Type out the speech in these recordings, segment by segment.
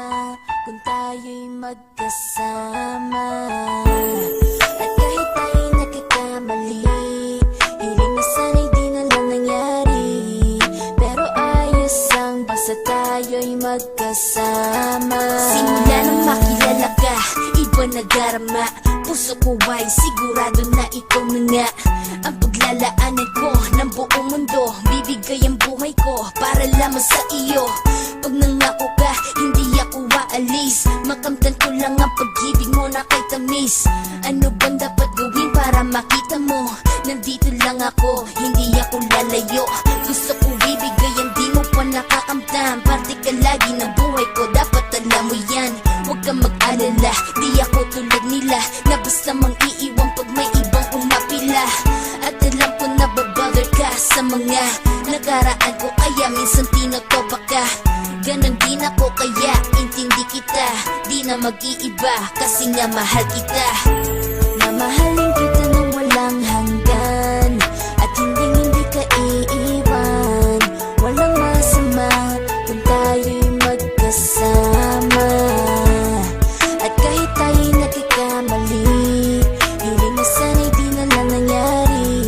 masama kung tayo'y magkasama. At kahit tayo'y nagkakamali, hiling na sana'y di na lang nangyari. Pero ayos ang basta tayo'y magkasama. Simula nang makilala ka, iba nadarama. Puso ko ay sigurado na ikaw na nga ang paglalaanan ko ng buong mundo. Bibigay ang buhay ko para lamang sa iyo. Pag nangako ka, hindi ako waalis. Makamtan ko lang ang pag-ibig mo na kay tamis. Ano bang dapat gawin para makita mo? Nandito lang ako, hindi ako lalayo. Gusto ko bibigay ang di mo pa nakakamtam. Parte ka lagi ng buhay ko, dapat alam mo yan. Huwag kang mag-alala, di ako tulad nila na basta mang iiwan pag may ibang umapila. At alam ko na babother ka sa mga nakaraan ko, kaya minsan tinotopa ka. Ganon din ako kaya intindi kita. Di na mag-iiba kasi nga mahal kita. Mamahalin kita nang walang hanggan, at hindi ka iiwan. Walang masama kung tayo'y magkasama. At kahit tayo'y nagkakamali, hiling na sana'y di na lang nangyari.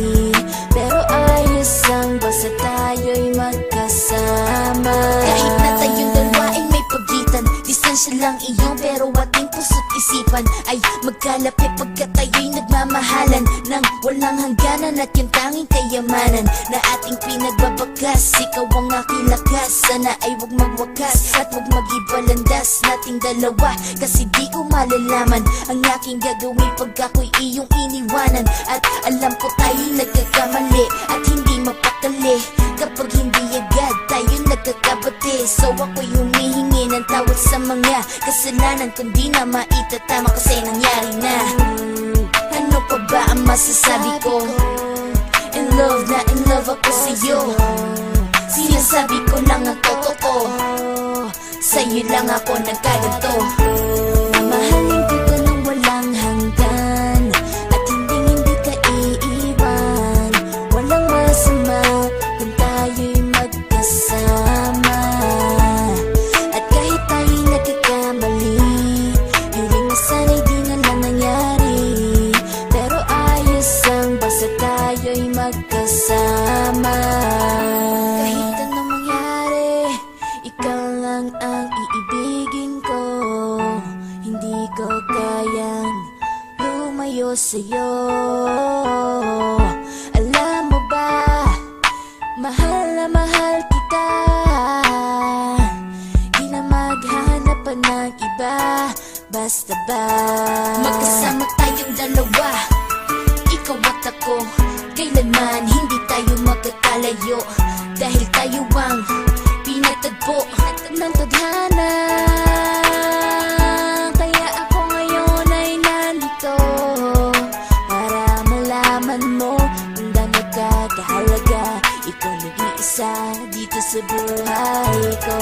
Pero ayos ang basta tayo'y magkasama. Kahit na tayong dalawa ay may pagitan, distansya lang iyon pero ating puso't isipan ay magkalapit pagkat tayo'y nagmamahalan ng walang hangganan. At yung tanging kayamanan na ating pinagbabakas, ikaw ang aking lakas. Sana ay huwag magwakas at huwag mag-ibalandas nating dalawa, kasi di ko malalaman ang aking gagawin pag ako'y iyong iniwanan. At alam ko tayo'y nagkakamali at hindi mapakali kapag hindi agad tayo nagkakabati. So ako'y humihingi ng tawad sa mga kasalanan kung di na maitatama kasi nangyari na. Ano pa ba ang masasabi ko? In love na in love ako sa'yo. Sinasabi ko lang ang totoo, sa'yo lang ako nagkaganto. Mamahalin kita nang walang hanggan, at hindi ka iiwan. Walang masama kung tayo'y magkasama. At kahit tayo'y nagkakamali, hiling na sana'y di na lang nangyari. Pero ayos ang basta tayo'y magkasama. Kahit anong mangyari, ikaw lang ang iibigin ko. Hindi ko kayang lumayo sa'yo. Alam mo ba, mahal na mahal kita. Di na maghanap pa ng iba, basta ba magkasama tayong dalawa, ikaw at ako. Kailanman hindi tayo magkakalayo, dahil tayo ang pinatagpo ng tadhana. Kaya ako ngayon ay nandito para malaman mo kung gaano ka kahalaga. Ikaw nag-iisa dito sa buhay ko.